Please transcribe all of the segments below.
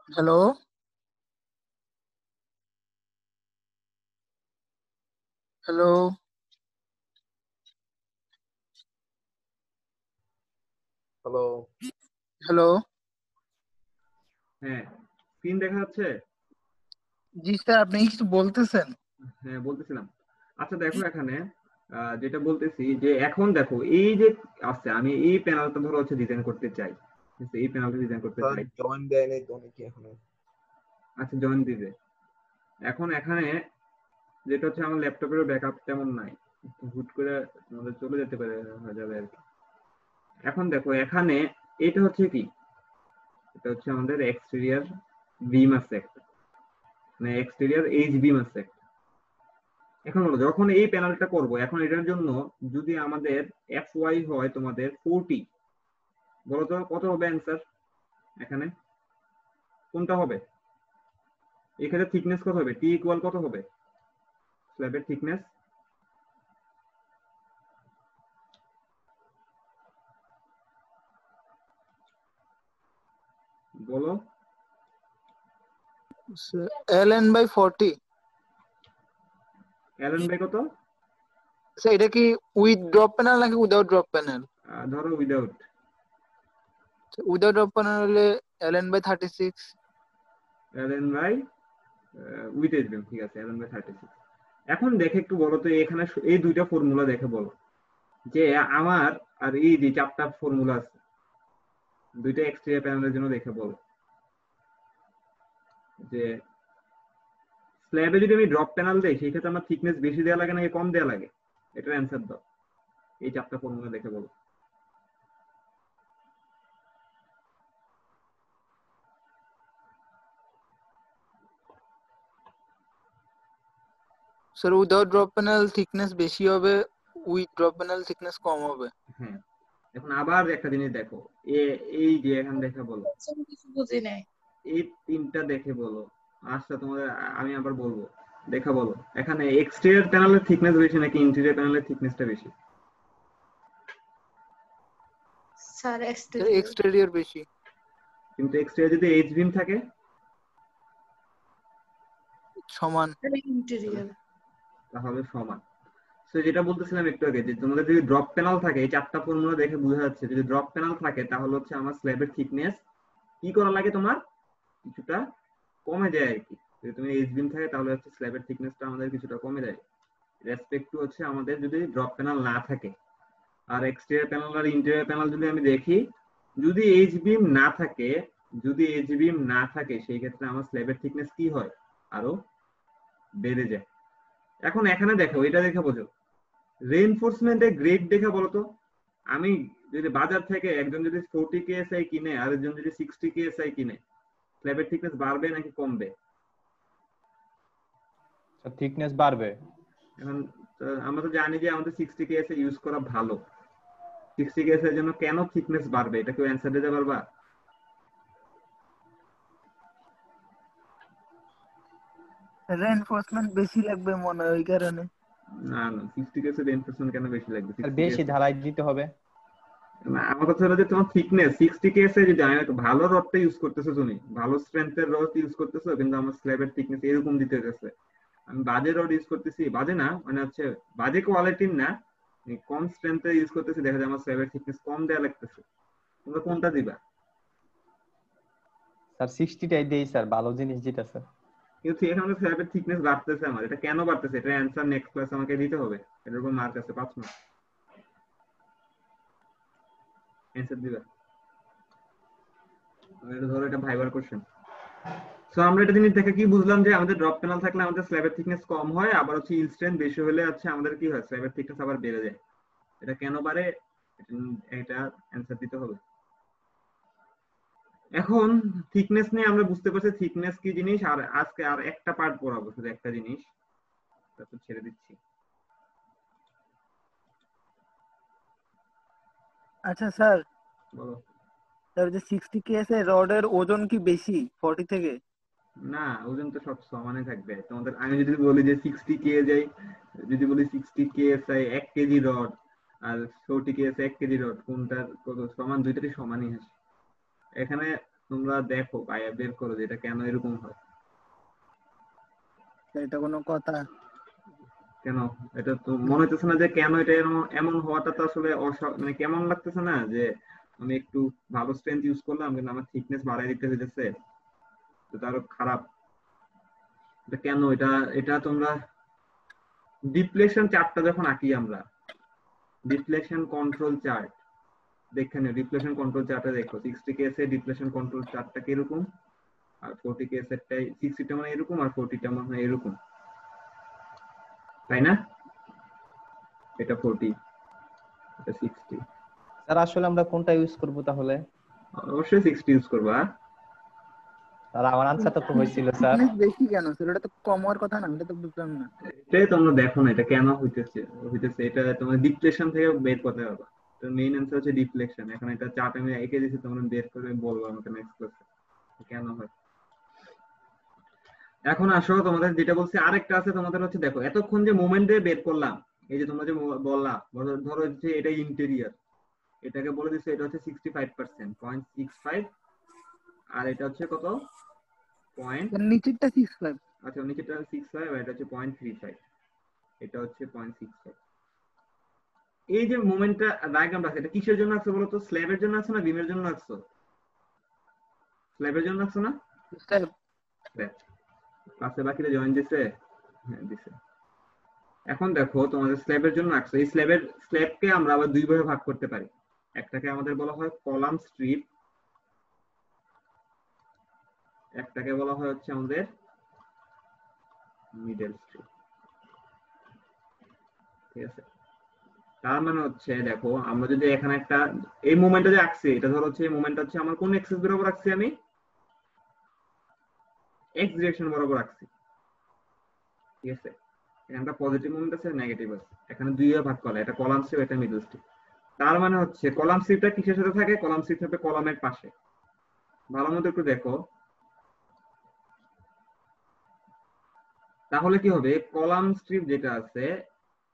Hello. Hello. Hello. Hello. হ্যাঁ, screen দেখা যাচ্ছে? জি স্যার, আপনি কি কিছু বলতেছেন? হ্যাঁ, বলতেছিলাম। আচ্ছা দেখো এখানে যেটা বলতেছি যে এখন দেখো এই যে আছে আমি এই প্যানেলটা ধরো হচ্ছে ডিজাইন করতে চাই। ঠিক আছে, এই প্যানেলটা ডিজাইন করতে স্যার চাই। জয়েন দেয় নাই তো অনেকে এখনো। আচ্ছা জয়েন দিবে। এখন এখানে যেটা হচ্ছে আমার ল্যাপটপের ব্যাকআপ তেমন নাই। একটু হুট করে আমাদের চলে যেতে পারে হয়ে যাবে আর কি। এখন দেখো এখানে এটা হচ্ছে কি? এটা হচ্ছে আমাদের এক্সটেরিয়র বিম আছে একটা। মানে এক্সটেরিয়র এইচ বিম আছে একটা। এখন হলো যখন এই প্যানেলটা করব এখন এটার জন্য যদি আমাদের এফ ওয়াই হয় তোমাদের 40, বলো তো কত হবে অ্যান্সার এখানে? কোনটা হবে? এখানে থিকনেস কত হবে? টি ইকুয়াল কত হবে স্ল্যাবের থিকনেস? বলো। ln/40। এলএন বাই কত? স্যার এটা কি উইথ ড্রপ প্যানেল নাকি উইদাউট ড্রপ প্যানেল? ধরো উইদাউট। উইদাউট ড্রপ প্যানেল হলে ln/36। LN by with HBM, ঠিক আছে এলএন বাই 36। এখন দেখে একটু বলো তো এখানে এই দুইটা ফর্মুলা দেখে বলো যে আমার আর এই যে চারটা ফর্মুলা আছে দুইটা এক্সটেরিয়র প্যানেলের জন্য দেখে বলো যে স্ল্যাবে যদি আমি ড্রপ প্যানেল দেই সেই ক্ষেত্রে আমার থিকনেস বেশি দেওয়া লাগে নাকি কম দেওয়া লাগে? এটার অ্যান্সার দাও এই চারটা ফর্মুলা দেখে বলো। Sir without drop panel thickness বেশি হবে, উইথ ড্রপ প্যানেল থিকনেস কম হবে। হ্যাঁ, এখন আবার একটা জিনিস দেখো এ এই যে এখান দেখে বলো আমি কিছু বুঝি নাই। এই তিনটা দেখে বলো। আচ্ছা তোমাদের আমি আবার বলবো, দেখা বলো এখানে এক্সটেরিয়র প্যানেলের থিকনেস বেশি নাকি ইন্টেরিয়র প্যানেলের থিকনেসটা বেশি? Sir sir exterior. এক্সটেরিয়র বেশি। কিন্তু এক্সটেরিয়র যদি এইচ বিম থাকে সমান। তাহলে ইন্টেরিয়র। তাহলে সমান। তো যেটা বলতেছিলাম একটু আগে যে তোমাদের যদি ড্রপ প্যানেল থাকে এই চারটা ফর্মুলা দেখে বোঝা যাচ্ছে যদি ড্রপ প্যানেল থাকে তাহলে হচ্ছে আমার স্ল্যাবের থিকনেস কি করা লাগে তোমার কিছুটা কমে যায় আর কি। যদি তুমি এইচ বিম থাকে তাহলে হচ্ছে স্ল্যাবের থিকনেসটা আমাদের কিছুটা কমে যায় রেসপেক্ট টু হচ্ছে আমাদের যদি ড্রপ প্যানেল না থাকে। আর এক্সটেরিয়র প্যানেল আর ইন্টেরিয়র প্যানেল যদি আমি দেখি যদি এইচ বিম না থাকে, যদি এইচ বিম না থাকে সেই ক্ষেত্রে আমার স্ল্যাবের থিকনেস কি হয় আরো বেড়ে যায়। এখন এখানে দেখো এটা দেখে বোঝো রেইনফোর্সমেন্টের গ্রেড দেখে বলতো আমি যদি বাজার থেকে একজন যদি 40 কেএসআই কিনে আর একজন যদি 60 কেএসআই কিনে স্ল্যাবের থিকনেস বাড়বে নাকি কমবে? থিকনেস বাড়বে। এখন আমরা তো জানি যে আমাদের 60 কেএসআই ইউজ করা ভালো। 60 কেএসআই এর জন্য কেন থিকনেস বাড়বে এটা কেউ অ্যান্সার দিতে পারবা? রেইনফোর্সমেন্ট বেশি লাগবে মনে হয় ওই কারণে। না না, 60 কেএসআই রেইনফোর্সমেন্ট কেন বেশি লাগবে? আর 60 বেশি কেএসআই ঢালাই দিতে হবে। না, আমার কথা হলো যে তোমার থিকনেস 60 কেএসআই যদি আমি একটা ভালো রডটা ইউজ করতেছো তুমি ভালো স্ট্রেংথের রড ইউজ করতেছো কিন্তু আমার স্ল্যাবের থিকনেস এরকম দিতে গেছে আমি বাজে রড ইউজ করতেছি বাজে না মানে হচ্ছে বাজে কোয়ালিটির না কম স্ট্রেংথের ইউজ করতেছি দেখা যায় আমার স্ল্যাবের থিকনেস কম দেয়া লাগতেছে। তোমরা কোনটা দিবা? স্যার 60টাই দেই স্যার, ভালো জিনিস দিতেছে। কিন্তু এখানে স্ল্যাবের থিকনেস বাড়তেছে আমার এটা কেন বাড়তেছে এটা অ্যান্সার নেক্সট ক্লাস আমাকে দিতে হবে। এটার উপর মার্ক আছে 5 মার্ক। অ্যান্সার দিবা? এটা ধরো এটা ভাইবার কোশ্চেন। সো আমরা একটা জিনিস দেখে কি বুঝলাম যে আমাদের ড্রপ প্যানেল থাকলে আমাদের স্ল্যাবের থিকনেস কম হয় আবার হচ্ছে ইল স্ট্রেন্থ বেশি হলে হচ্ছে আমাদের কি হয় স্ল্যাবের থিকনেস আবার বেড়ে যায়। এটা কেন বাড়ে এটা অ্যান্সার দিতে হবে। এখন থিকনেস নিয়ে আমরা বুঝতে পারছি থিকনেস কি জিনিস আর আজকে আর একটা পার্ট পড়াবো শুধু একটা জিনিস তারপর ছেড়ে দিচ্ছি। আচ্ছা স্যার, বলো। স্যার যে 60 কেএসআই রডের ওজন কি বেশি 40 থেকে? না, ওজন তো সব সমানই থাকবে তোমাদের। আমি যদি বলি যে 60 কেজি যদি বলি 60 কেএসআই 1 কেজি রড আর 40 কেএসআই 1 কেজি রড কোনটার কত সমান দুইটারই সমানই আসে। এখানে তোমরা দেখো ভাইয়া বের করো যে এটা কেন এরকম হয়। এটা কোনো কথা? কেন এটা তো মনে হচ্ছে না যে কেন এটা এমন এমন হওয়াটা তো আসলে মানে কেমন লাগতেছে না যে আমি একটু ভালো স্ট্রেংথ ইউজ করলাম কিন্তু আমার থিকনেস বাড়াই দিতে হইতেছে, তো আরো খারাপ। এটা কেন? এটা এটা তোমরা ডিফ্লেকশন চার্টটা যখন আঁকি আমরা, ডিফ্লেকশন কন্ট্রোল চার্ট দেখে নিও। ডিফ্লেকশন কন্ট্রোল চার্টে দেখো 60 কেসে ডিফ্লেকশন কন্ট্রোল চার্টটা কিরকম, আর 40 কেসেরটাই 60টা মানে এরকম আর 40টা মানে এরকম, তাই না? এটা 40, এটা 60। স্যার আসলে আমরা কোনটা ইউজ করব তাহলে? অবশ্যই 60 ইউজ করবা। স্যার আমার আনসারটা তো হয়েছিল স্যার। থিকনেস বেশি কেন স্যার? ওটা তো কম হওয়ার কথা না, এটা তো বুঝলাম না। এটাই তোমরা দেখো না এটা কেন হইতেছে হইতেছে এটা তোমার ডিফ্লেকশন থেকে বের করতে হবে। তো মেইন অ্যান্সার হচ্ছে ডিফ্লেকশন। এখন এটা চার্ট আমি এঁকে দিয়েছি, তোমরা বের করে বলবো আমাকে নেক্সট ক্লাসে কেন হয়। এখন আসো তোমাদের যেটা বলছি আরেকটা আছে তোমাদের হচ্ছে, দেখো এতক্ষণ যে মোমেন্টে বের করলাম, এই যে তোমরা যে বললা ধরো হচ্ছে এটা ইন্টেরিয়র, এটাকে বলে দিচ্ছে এটা হচ্ছে 65%, 0.65, আর এটা হচ্ছে কত পয়েন্ট, নিচেরটা 65। আচ্ছা নিচেটা 65 আর এটা হচ্ছে 0.35, এটা হচ্ছে 0.65। এই যে মোমেন্টটা ডায়াগ্রামটা আছে এটা কিসের জন্য আছে বলো তো? স্ল্যাবের জন্য আছে না বিমের জন্য আছে? স্ল্যাবের জন্য আছে না? ক্লাসে বাকিরা জয়েন দিছে? হ্যাঁ দিছে। এখন দেখো তোমাদের স্ল্যাবের জন্য আছে, এই স্ল্যাবকে আমরা আবার দুই ভাগে ভাগ করতে পারি। একটাকে আমাদের বলা হয় কলাম স্ট্রিপ, একটাকে বলা হয় হচ্ছে আমাদের মিডল স্ট্রিপ। ঠিক আছে, তার মানে হচ্ছে দেখো আমরা যদি এখানে একটা এই মোমেন্টটা যে আঁকছি, এটা ধরো হচ্ছে এই মোমেন্টটা হচ্ছে আমার কোন এক্সিস বরাবর আঁকছি, আমি এক্স ডিরেকশন বরাবর আঁকছি। ঠিক আছে, এখানটা পজিটিভ মোমেন্ট আছে, নেগেটিভ আছে, এখানে দুই ভাগ করা, এটা কলাম স্ট্রিপ, এটা মিডল স্ট্রিপ। তার মানে হচ্ছে কলাম স্ট্রিপটা কিসের সাথে থাকে? কলাম স্ট্রিপ থাকবে কলামের পাশে। ভালো মতো একটু দেখো, তাহলে কি হবে? কলাম স্ট্রিপ যেটা আছে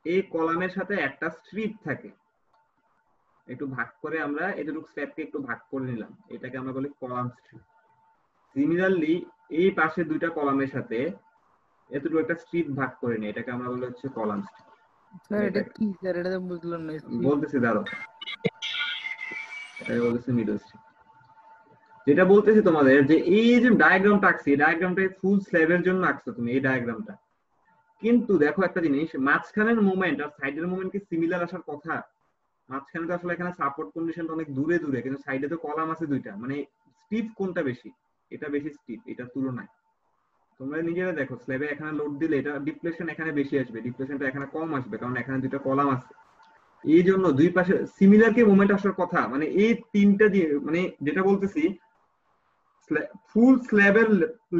এই কলামের সাথে একটা স্ট্রিপ থাকে, একটু ভাগ করে আমরা এতটুকু স্ট্রিপকে একটু ভাগ করে নিলাম, এটাকে আমরা বলি কলাম স্ট্রিপ। সিমিলারলি এই পাশে দুইটা কলামের সাথে এতটুকু একটা স্ট্রিপ ভাগ করে নিই, এটাকে আমরা বলি হচ্ছে কলাম স্ট্রিপ। স্যার এটা কি স্যার? এটা তো বুঝলাম না। বলতেছি দাঁড়ো, এটাকে বলতেছি মিডল স্ট্রিপ। যেটা বলতেছি তোমাদের যে এই যে ডায়াগ্রামটা আঁকছি, ডায়াগ্রামটা ফুল স্ল্যাবের জন্য আঁকছো তুমি এই ডায়াগ্রামটা, কিন্তু দেখো একটা জিনিস, মাঝখানের মুভমেন্ট আর সাইডের মুভমেন্ট কি সিমিলার আসার কথা? মাঝখানে তো আসলে এখানে সাপোর্ট কন্ডিশনটা অনেক দূরে দূরে, কিন্তু সাইডে তো কলাম আছে দুইটা, মানে স্টিফ কোনটা বেশি? এটা বেশি স্টিফ এটার তুলনায়। তোমরা নিজেরা দেখো স্ল্যাবে এখানে লোড দিলে এটা ডিফ্লেকশন এখানে বেশি আসবে, ডিফ্লেকশনটা এখানে কম আসবে, কারণ এখানে দুইটা কলাম আছে। এই জন্য দুই পাশে সিমিলার কি মুভমেন্ট আসার কথা, মানে এই তিনটা দিয়ে, মানে যেটা বলতেছি ফুল স্ল্যাবের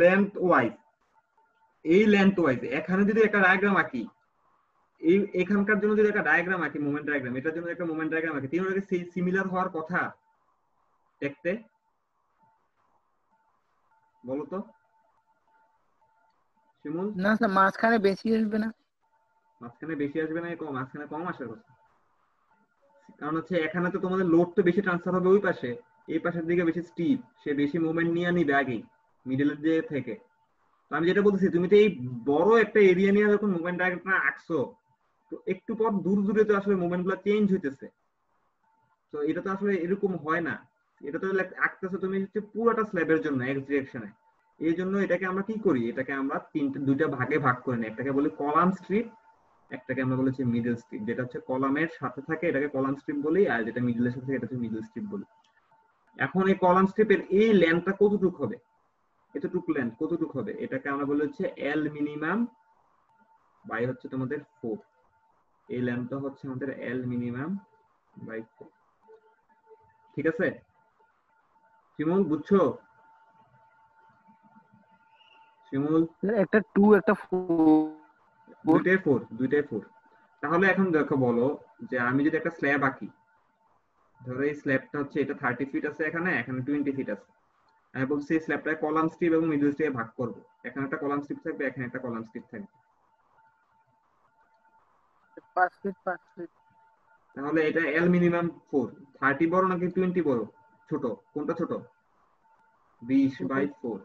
লেন্থ ওয়াইজ, এই লেন্থ ওয়াইজ এখানে যদি একটা ডায়াগ্রাম আঁকি, এই এখানকার জন্য যদি একটা ডায়াগ্রাম আঁকি, মোমেন্ট ডায়াগ্রাম, এটার জন্য একটা মোমেন্ট ডায়াগ্রাম আঁকি, তিনটাকে সিমিলার হওয়ার কথা দেখতে, বলো তো শিমুল? না স্যার, মাঝখানে বেশি আসবে না? মাঝখানে বেশি আসবে না কম? মাঝখানে কম আসার কথা, কারণ হচ্ছে এখানে তো তোমাদের লোড তো বেশি ট্রান্সফার হবে ওই পাশে, এই পাশের দিকে বেশি স্টিপ, সে বেশি মুভমেন্ট নিয়ে নিবে আগেই মিডলের দিকে থেকে। তো আমি যেটা বলতেছি, তুমি তো এই বড় একটা এরিয়া নিয়ে যখন মুভমেন্ট ডায়াগ্রামটা আঁকছো, তো একটু পর দূর দূরে তো আসলে মুভমেন্ট গুলো চেঞ্জ হইতেছে, তো এটা তো আসলে এরকম হয় না। এটা তো আঁকতেছো তুমি হচ্ছে পুরোটা স্ল্যাবের জন্য এক্স ডিরেকশনে। এই জন্য এটাকে আমরা কি করি, এটাকে আমরা দুইটা ভাগে ভাগ করে নিই, একটাকে বলি কলাম স্ট্রিপ, একটাকে আমরা বলেছি মিডল স্ট্রিপ। যেটা হচ্ছে কলামের সাথে থাকে এটাকে কলাম স্ট্রিপ বলি, আর যেটা মিডলের সাথে থাকে এটা হচ্ছে মিডল স্ট্রিপ বলি। এখন এই কলাম স্ট্রিপের এই লেন্থটা কতটুকু হবে? এতটুকু লেন্থ কতটুকু হবে? এটাকে আমরা বলি হচ্ছে এল মিনিমাম বাই হচ্ছে তোমাদের 4। এই লেন্থটা হচ্ছে আমাদের এল মিনিমাম বাই 4। ঠিক আছে শিমুল, বুঝছো? শিমুল, একটা 2 একটা 4। দুইটাই 4, দুইটাই 4। তাহলে এখন দেখো বলো যে আমি যদি একটা স্ল্যাব আঁকি, ধরো এই স্ল্যাবটা হচ্ছে এটা 30 ফিট আছে, এখানে এখানে 20 ফিট আছে, আমি বলছি এই স্ল্যাবটাকে কলাম স্ট্রিপ এবং মিডল স্ট্রিপে ভাগ করব, এখানে একটা কলাম স্ট্রিপ থাকবে, এখানে একটা কলাম স্ট্রিপ থাকবে। 5 ফিট 5 ফিট। তাহলে এটা এল মিনিমাম 4। 30 বড় নাকি 20 বড় ছোট? কোনটা ছোট? 20/4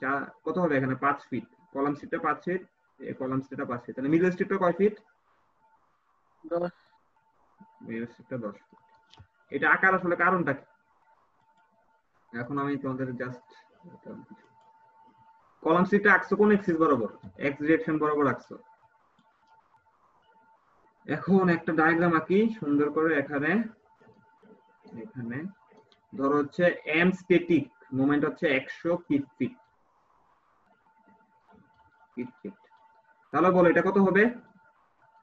যা কত হবে এখানে 5 ফিট, কলাম স্ট্রিপটা 5 ফিট, এই কলাম স্ট্রিপটা 5 ফিট, তাহলে মিডল স্ট্রিপটা কয় ফিট? 10। Middle স্ট্রিপটা 10 fit. এটা আকার আসলে কারণটা কি? এখন আমি তোমাদের জাস্ট কলাম স্ট্রিপটা আঁকছো কোন এক্সিস বরাবর? এক্স ডিরেকশন বরাবর আঁকছো। এখন একটা ডায়াগ্রাম আঁকি সুন্দর করে। এখানে ধরো হচ্ছে এম স্ট্যাটিক মোমেন্ট হচ্ছে 100 ফিট। তাহলে বলো এটা কত হবে?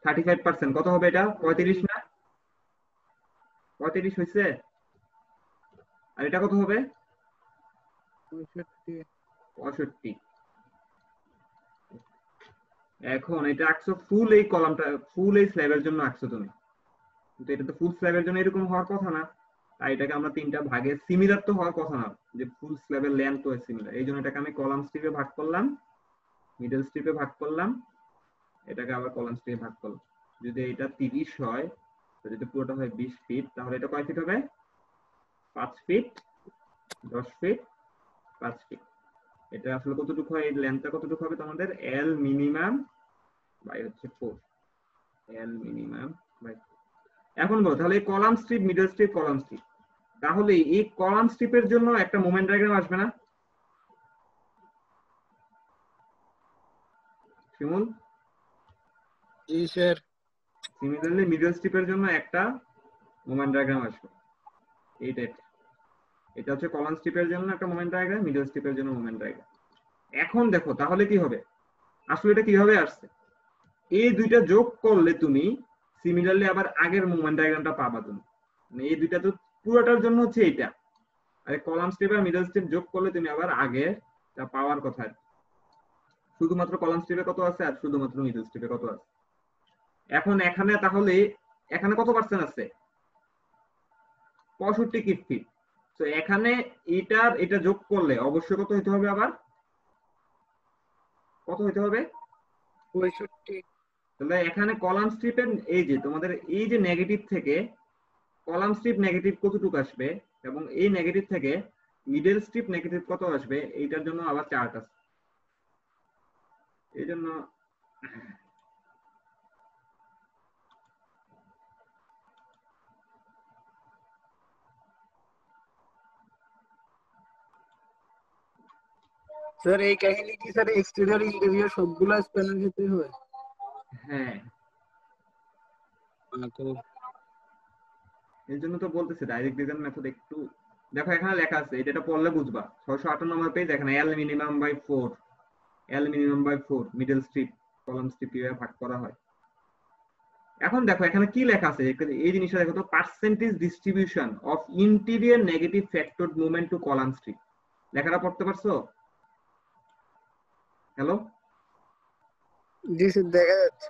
35%। কত হবে এটা? 35 না? 35 হইছে? আর এটা কত হবে? 65। এখন এটা আঁকছো ফুল এই কলামটা, ফুল এই স্ল্যাবের জন্য আঁকছো তুমি, কিন্তু এটা তো ফুল স্ল্যাবের জন্য এরকম হওয়ার কথা না। তাই এটাকে আমরা তিনটা ভাগে, সিমিলার তো হওয়ার কথা না, যে ফুল স্ল্যাবের লেন্থ তো সিমিলার। এই জন্য এটাকে আমি কলাম স্ট্রিপে ভাগ করলাম, মিডল স্ট্রিপে ভাগ করলাম, এটাকে আবার কলাম স্ট্রিপে ভাগ করলাম। যদি এটা 30 হয়, তো যদি পুরোটা হয় 20 ফিট, তাহলে এটা কয় ফিট হবে? 5 ফিট, 10 ফিট, 5 ফিট। এটা আসলে কতটুকু হয়? এই লেন্থটা কতটুকু হবে তোমাদের? এল মিনিমাম বাই হচ্ছে 4, এল মিনিমাম বাই। এখন বলো তাহলে এই column strip, middle strip, column strip, তাহলে এই কলাম স্ট্রিপের জন্য একটা মোমেন্ট ডায়াগ্রাম আসবে না শিমুল? জি স্যার। সিমিলারলি মিডল স্ট্রিপের জন্য একটা মোমেন্ট ডায়াগ্রাম আসবে এই টাইপের। এটা হচ্ছে কলাম স্ট্রিপের জন্য একটা মোমেন্ট ডায়াগ্রাম, মিডল স্ট্রিপের জন্য মোমেন্ট ডায়াগ্রাম। এখন দেখো তাহলে কি হবে, আসলে এটা কিভাবে আসছে? এই দুইটা যোগ করলে তুমি সিমিলারলি আবার আগের মোমেন্ট ডায়াগ্রামটা পাবা তুমি। মানে এই দুইটা তো পুরোটার জন্য হচ্ছে এইটা, আর কলাম স্ট্রিপ আর মিডল স্ট্রিপ যোগ করলে তুমি আবার আগে তা পাওয়ার কথা। শুধুমাত্র কলাম স্ট্রিপে কত আছে আর শুধুমাত্র মিডল স্ট্রিপে কত আছে। এখন এখানে তাহলে এখানে কত পার্সেন্ট আছে? 65 ফিট। তো এখানে এটা যোগ করলে অবশ্যই কত হতে হবে? আবার কত হতে হবে? 65। তাহলে এখানে কলাম স্ট্রিপের এই যে তোমাদের এই যে নেগেটিভ থেকে কলাম স্ট্রিপ নেগেটিভ কতটুকু আসবে, এবং এই নেগেটিভ থেকে মিডল স্ট্রিপ নেগেটিভ কত আসবে, এইটার জন্য আবার চার্ট আছে। এই জন্য স্যার এই কাহিনী কি স্যার এক্সটেরিয়র ইন্টেরিয়র সবগুলা স্প্যানের ক্ষেত্রে হয়? হ্যাঁ, তো এই জন্য তো বলতেছি ডাইরেক্ট ডিজাইন মেথড একটু দেখো। এখানে লেখা আছে, এটা পড়লে বুঝবা। 658 নম্বর পেজ, এখানে L minimum by 4, L minimum by 4 middle strip column strip কিভাবে ভাগ করা হয়। এখন দেখো এখানে কি লেখা আছে, এই জিনিসটা দেখো তো, percentage distribution of interior negative factored movement to column strip. লেখাটা পড়তে পারছো? হ্যালো? জি স্যার দেখা যাচ্ছে।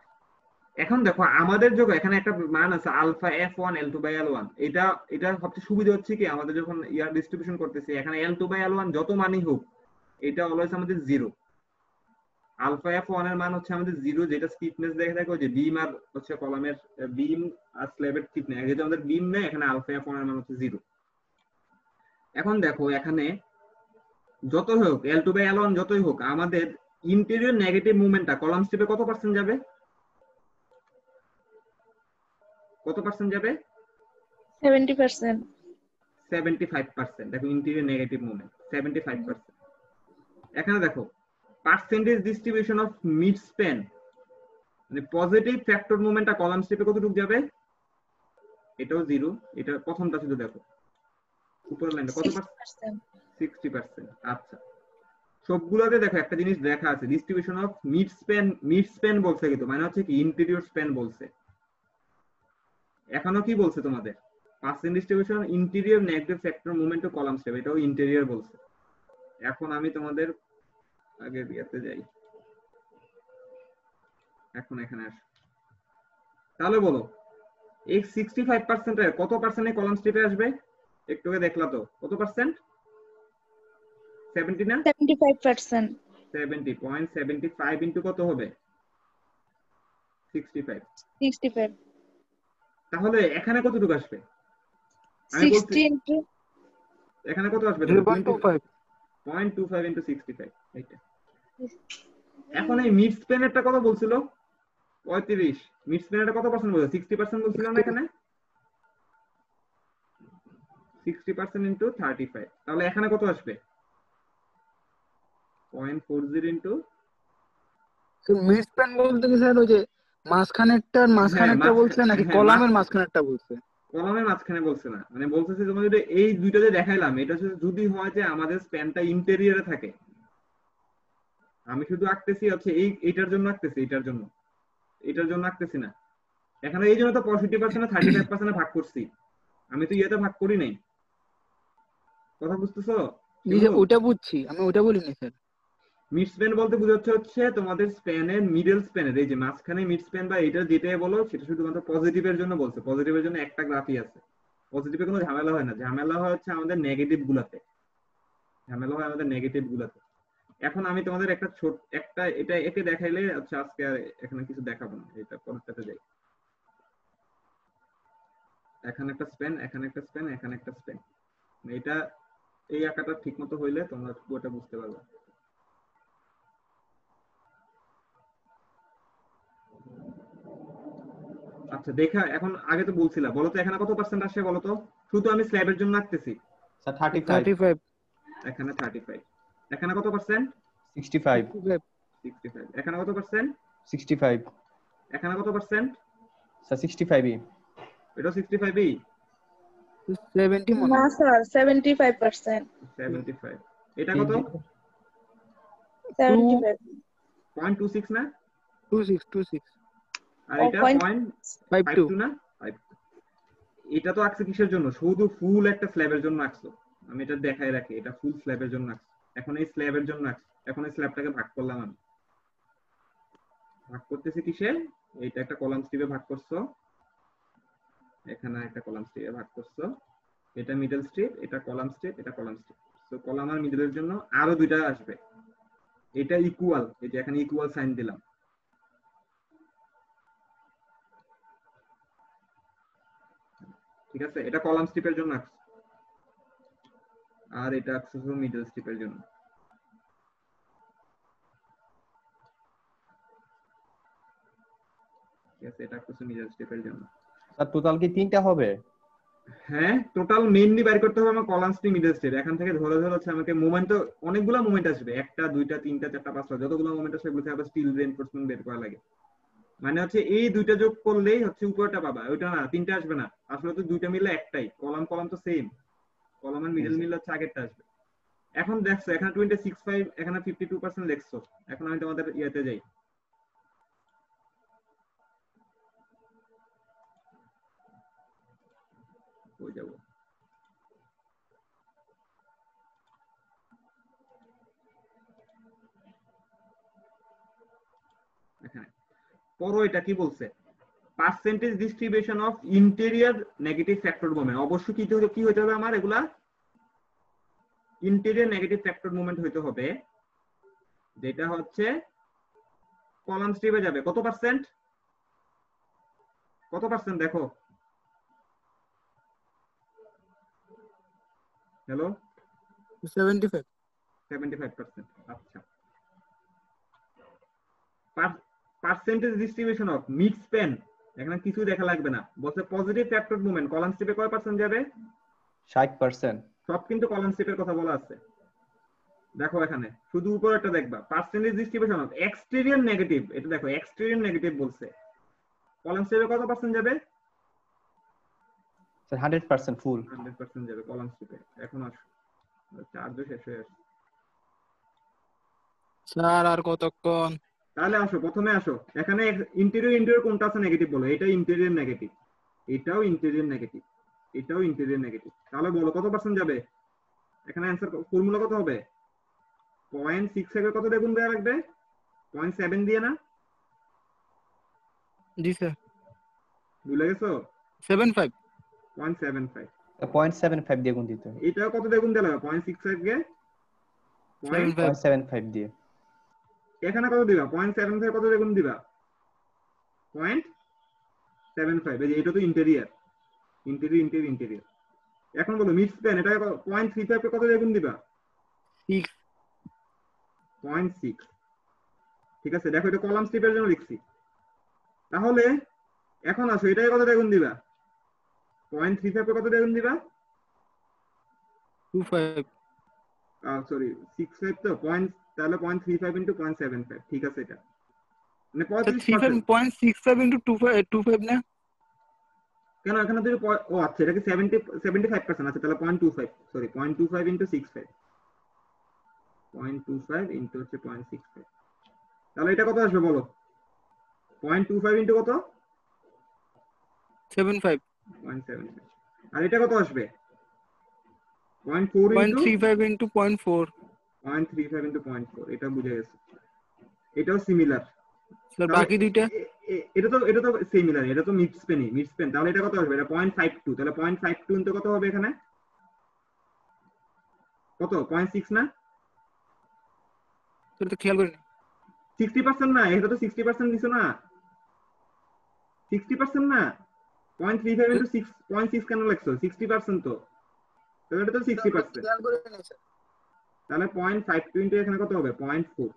এখন দেখো আমাদের যখন এখানে একটা মান আছে আলফা f1 L2/L1, এটা সবচেয়ে সুবিধা হচ্ছে কি, আমাদের যখন ইয়ার ডিস্ট্রিবিউশন করতেছি এখানে L2/L1 যত মানই হোক, এটা অলওয়েজ আমাদের 0। আলফা f1 এর মান হচ্ছে আমাদের 0, যেটা স্টিফনেস দেখে থাকো যে বিম আর হচ্ছে কলামের বিম আর স্ল্যাবের স্টিফনেস, যেটা আমাদের বিম নেই, এখানে আলফা f1 এর মান হচ্ছে 0। এখন দেখো এখানে যতই হোক L2/L1 যতই হোক, আমাদের ইন্টেরিয়র নেগেটিভ মুভমেন্টটা কলাম স্ট্রিপে কত পার্সেন্ট যাবে? কত পার্সেন্ট যাবে? 70%। 75%। দেখো ইন্টেরিয়র নেগেটিভ মুভমেন্ট 75%। এখানে দেখো percentage distribution of mid span, মানে পজিটিভ ফ্যাক্টর মুভমেন্টটা কলাম স্ট্রিপে কতটুকু যাবে? এটাও 0। এটা প্রথমটা শুধু দেখো উপরের লাইনটা কত পার্সেন্ট? 60%। আচ্ছা, সবগুলোতে দেখো একটা জিনিস লেখা আছে, distribution of mid span. Mid span বলছে কিন্তু মানে হচ্ছে কি ইন্টেরিয়র স্প্যান বলছে। এখনো কি বলছে তোমাদের? Percent distribution interior negative factor movement to column strip, এটাও ইন্টেরিয়র বলছে। এখন আমি তোমাদের আগে দিতে যাই, এখন এখানে আসো। তাহলে বলো এই 65% এর কত পার্সেন্টে কলাম স্ট্রিপে আসবে? একটু আগে দেখলা তো, কত পার্সেন্ট? 70 না? 75%। 70.75 ইনটু কত হবে? 65। 65। তাহলে এখানে কতটুকু আসবে? আমি বলছি 60 into এখানে কত আসবে তাহলে 0.25 0.25 into 65 এইটা। এখন এই মিড স্প্যানেরটা কত বলছিল 35, মিড স্প্যানেরটা কত পার্সেন্ট বলছিল 60% বলছিল না এখানে 60% into 35, তাহলে এখানে কত আসবে 0.40 into তো মিড স্প্যান বলতে কি স্যার ওই যে মাঝখানেরটা বলছে নাকি হ্যাঁ কলামের মাঝখানেরটা বলছে? কলামের মাঝখানে বলছে না, মানে বলতেছে তোমার যদি এই দুইটা যে দেখাইলাম এটা যদি হয় যে আমাদের স্প্যানটা ইন্টেরিয়রে থাকে, আমি শুধু আঁকতেছি হচ্ছে এইটার জন্য আঁকতেছি, এটার জন্য আঁকতেছি না। এখানে এই জন্য তো 65% 35% ভাগ করছি, আমি তো ইয়েতে ভাগ করি নাই। কথা বুঝতেছো? নিজে ওটা বুঝছি, আমি ওটা বলিনি স্যার। মিড স্প্যান বলতে বোঝাচ্ছে হচ্ছে তোমাদের স্প্যানের মিডল স্প্যানের এই যে মাঝখানে মিড স্প্যান বা এটা যেটাই বলো সেটা শুধুমাত্র পজিটিভের জন্য বলছে। পজিটিভের জন্য একটা গ্রাফই আছে, পজিটিভে কোনো ঝামেলা হয় না, ঝামেলা হয় হচ্ছে আমাদের নেগেটিভ গুলাতে, এখন আমি তোমাদের একটা এটা একে দেখাইলে আচ্ছা আজকে আর এখানে কিছু দেখাবো না, এটা পরেরটাতে যাই। এখানে একটা স্প্যান, এখানে একটা স্প্যান, এখানে একটা স্প্যান, এটা এই আঁকাটা ঠিক মতো হইলে তোমরা পুরোটা বুঝতে পারবে। আচ্ছা দেখা, এখন আগে তো বলছিলা, বলো তো এখানে কত পার্সেন্ট আসে বলো তো, শুধু আমি স্ল্যাবের জন্য আঁকতেছি। স্যার 35 35 এখানে 35, এখানে কত পার্সেন্ট 65 65, এখানে কত পার্সেন্ট 65 এখানে কত পার্সেন্ট স্যার 65 ই এটা 65 ই 70 মনে না হয়। স্যার 75%। 75, এটা কত 75 0.26 না, 26 আর ও এটা 52 0.52 না 5। এটা তো আঁকছে কিসের জন্য, শুধু ফুল একটা স্ল্যাবের জন্য আঁকছো, আমি এটা দেখাই রাখি, এটা ফুল স্ল্যাবের জন্য আঁকছো। এখন এই স্ল্যাবের জন্য আঁকছো, এখন এই স্ল্যাবটাকে ভাগ করলাম, আমি ভাগ করতেছি কিসে, এইটা একটা কলাম স্ট্রিপে ভাগ করছো, এখানে একটা কলাম স্ট্রিপে ভাগ করছো, এটা মিডল স্ট্রিপ, এটা কলাম স্ট্রিপ, এটা কলাম স্ট্রিপ। তো কলাম আর মিডলের জন্য আরো দুইটা আসবে, এটা ইকুয়াল, এই যে এখানে ইকুয়াল সাইন দিলাম, ঠিক আছে, এটা কলাম স্ট্রিপের জন্য আঁকছো, আর এটা আঁকছো মিডল স্ট্রিপের জন্য। ঠিক আছে, এটা আঁকছো মিডল স্ট্রিপের জন্য। স্যার টোটাল কি 3টা হবে? হ্যাঁ, টোটাল মেইনলি বের করতে হবে আমার কলাম স্ট্রিপ মিডল স্ট্রিপ, এখান থেকে ধরে ধরে হচ্ছে আমাকে মোমেন্ট, তো অনেকগুলো মোমেন্ট আসবে, একটা দুইটা তিনটা চারটা পাঁচটা যতগুলো মোমেন্ট আসবে এগুলো আবার স্টিল রিইনফোর্সমেন্ট বের করা লাগে। মানে হচ্ছে এই দুইটা যোগ করলেই হচ্ছে উপরটা পাবা, ওইটা না তিনটা আসবে না, আসলে তো দুইটা মিলে একটাই, কলাম কলাম তো সেম, কলাম আর মিডল মিলে হচ্ছে আগেরটা আসবে। এখন দেখছো এখানে 26.5, এখানে 52% লিখছো। এখন আমি তোমাদের ইয়েতে যাই, কই যাব, এখানে পড়ো, এটা কি বলছে, percentage distribution of interior negative factor moment. অবশ্যই কি হইতে হবে আমার, এগুলা ইন্টেরিয়র নেগেটিভ ফ্যাক্টর মোমেন্ট হইতে হবে, যেটা হচ্ছে কলাম স্ট্রিপে যাবে। কত পার্সেন্ট দেখো, হ্যালো 75 75%। আচ্ছা, percentage distribution of mid span, এখানে কিছু দেখা লাগবে না, বলছে পজিটিভ ফ্যাক্টর মোমেন্ট কলাম স্ট্রিপে কয় পার্সেন্ট যাবে 60%। সব কিন্তু কলাম স্ট্রিপের কথা বলা আছে। দেখো এখানে শুধু উপরেরটা দেখবা, percentage distribution of exterior negative, এটা দেখো এক্সটেরিয়র নেগেটিভ বলছে, কলাম স্ট্রিপে কত পার্সেন্ট যাবে স্যার 100% ফুল 100% যাবে কলাম স্ট্রিপে। এখন আসো, চার্জও শেষ হয়ে আসছে, স্যার আর কতক্ষণ? তাহলে আসো প্রথমে আসো, এখানে ইন্টেরিয়র কোনটা আছে নেগেটিভ বলো, এটা ইন্টেরিয়র নেগেটিভ, এটাও ইন্টেরিয়র নেগেটিভ, এটাও ইন্টেরিয়র নেগেটিভ, তাহলে বলো কত পার্সেন্ট যাবে। এখানে অ্যান্সার ফর্মুলা কত হবে, 0.6 এর কত দিয়ে গুণ দেওয়া লাগবে 0.7 দিয়ে না, জি স্যার ভুলে গেছো 75 0.75, 0.75 দিয়ে গুণ দিতে হবে। এটাও কত দিয়ে গুণ দেওয়া লাগবে 0.65 কে 75 0.75 দিয়ে। এখানে কত দিবা 0.75 কত দিয়ে গুণ দিবা 0.75, এই যে এটা তো ইন্টেরিয়র, ইন্টেরিয়র এখন বলো মিড স্প্যান এটা 0.35 কে কত দিয়ে গুণ দিবা? 6 0.6। ঠিক আছে, দেখো এটা কলাম স্ট্রিপের জন্য লিখছি। তাহলে এখন আসো এটাকে কত দিয়ে গুণ দিবা? 0.35 কে কত দিয়ে গুণ দিবা? 25 সরি 65 তো পয়েন্ট, তাহলে 0.35 ইনটু 0.75। ঠিক আছে, এটা মানে 35%। 35.65 into 25 না? কেন এখানে তুমি ও আচ্ছা এটা কি 75%? আচ্ছা তাহলে 0.25, সরি 0.25 ইনটু 65, 0.25 ইনটু হচ্ছে 0.65, তাহলে এটা কত আসবে বলো? 0.25 ইনটু কত? 75 0.75। আর এটা কত আসবে? 0.4 ইনটু 0.35 into 0.4 0.35 ইনটু 0.4। এটা বুঝে গেছে, এটাও সিমিলার। স্যার তাহলে বাকি দুইটা এটা তো সিমিলার, এটা তো মিড স্প্যান। তাহলে এটা কত আসবে? এটা 0.52, তাহলে 0.52 ইনটু কত হবে এখানে? কত 0.6 না? তোর তো খেয়াল করিনি। 60% না, এটা তো 60% দিছো না, 60% না। 0.35 ইনটু 6.6 কেন লিখছো? 60% তো, তাহলে এটা তো 60%। খেয়াল করিনি স্যার। তাহলে 0.52 ইনটু এখানে কত হবে? 0.4।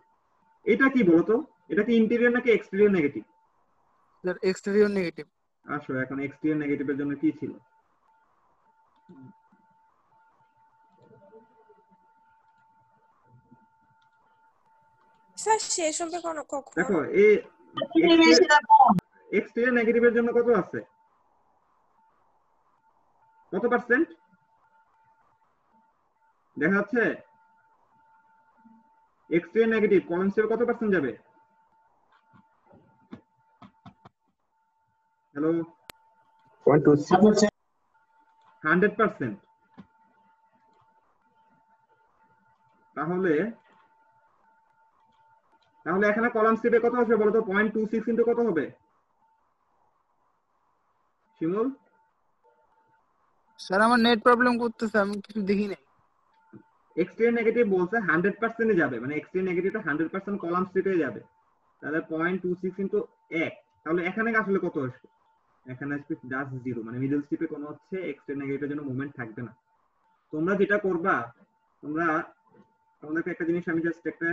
এটা কি বলো তো? এটা কি ইন্টেরিয়র নাকি exterior negative? Sir exterior negative. আসো এখন এক্সটেরিয়র নেগেটিভের জন্য কি ছিল? স্যার শেষ হবে কখন? দেখো এই এক্সটেরিয়র নেগেটিভের জন্য কত আছে? কত পার্সেন্ট দেখা যাচ্ছে? এক্সটেরিয়র নেগেটিভ কলাম স্টেপে কত পার্সেন্ট যাবে? হ্যালো, 100%। তাহলে এখানে কলাম স্টেপে কত আসবে বলো তো? 0.26 ইনটু কত হবে শিমুল? স্যার আমার নেট প্রবলেম করতেছে, আমি কিছু দেখি নাই। এক্সটেরিয়র নেগেটিভ বলছে 100% এ যাবে, মানে এক্সটেরিয়র নেগেটিভটা 100% কলাম স্টেপে যাবে। তাহলে 0.26 ইনটু 1, তাহলে এখানে আসলে কত আসবে? এখানে আসবে জাস্ট 0, মানে মিডল স্টেপে কোনো হচ্ছে এক্সটেরিয়র নেগেটিভের জন্য মুভমেন্ট থাকবে না। তোমরা যেটা করবা, তোমাদেরকে একটা জিনিস আমি জাস্ট একটা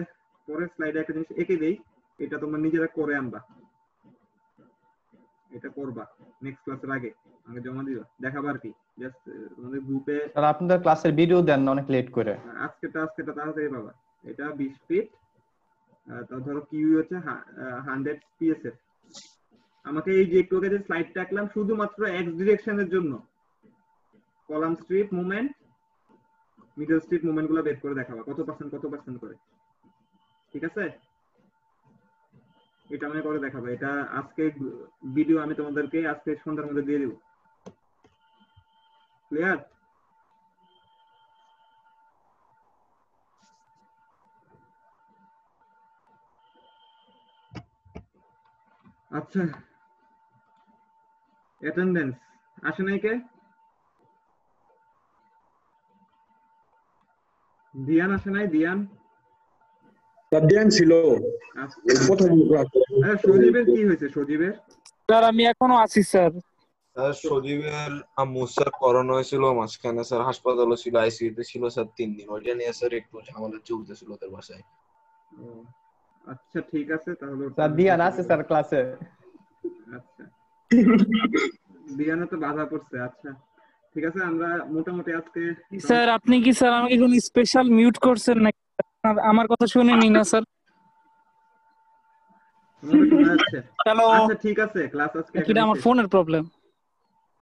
পরের স্লাইডে একটা জিনিস এঁকে দেই, এটা তোমরা নিজেরা করে আনবা, এটা করবা নেক্সট ক্লাসের আগে জমা দিবা, দেখাবার কি জাস্ট তোমাদের গ্রুপে। স্যার আপনাদের ক্লাসের ভিডিও দেন অনেক লেট করে। আজকেটা তাড়াতাড়ি পাবা। এটা 20 ফিট, তো ধরো কিউ হচ্ছে 100 পিএসএফ। আমাকে এই যে একটু আগে যে স্লাইডটা আঁকলাম শুধুমাত্র এক্স ডিরেকশনের জন্য column strip movement, middle strip movement গুলো বের করে দেখাবা কত পার্সেন্ট করে। ঠিক আছে, এটা আমি করে দেখাবো। এটা আজকে ভিডিও আমি তোমাদেরকে আজকে সন্ধ্যার মধ্যে দিয়ে দেব। ক্লিয়ার? আচ্ছা, অ্যাটেন্ডেন্স আসে নাই কে? দিয়ান আসে নাই? দিয়ান ছিল প্রথম ক্লাস। সজীবের কি হয়েছে? সজীবের স্যার আমি এখনো আছি স্যার। স্যার সজীবের আম্মু স্যার করোনা হয়েছিল, মাঝখানে স্যার হাসপাতালে ছিল, আইসিইউতে ছিল স্যার 3 দিন। ওইটা নিয়ে স্যার একটু ঝামেলা চলতেছিল ওদের বাসায়। আচ্ছা ঠিক আছে, তাহলে স্যার দিয়ান আছে স্যার ক্লাসে। আচ্ছা, দিয়ানে তো বাধা পড়ছে। আচ্ছা ঠিক আছে, আমরা মোটামুটি আজকে স্যার আপনি কি স্যার আমাকে কোন স্পেশাল মিউট করছেন নাকি? আমার কথা শুনেনি না স্যার? তোমাকে শোনা যাচ্ছে? হ্যালো, আচ্ছা ঠিক আছে, ক্লাস আজকে এটা আমার ফোনের প্রবলেম।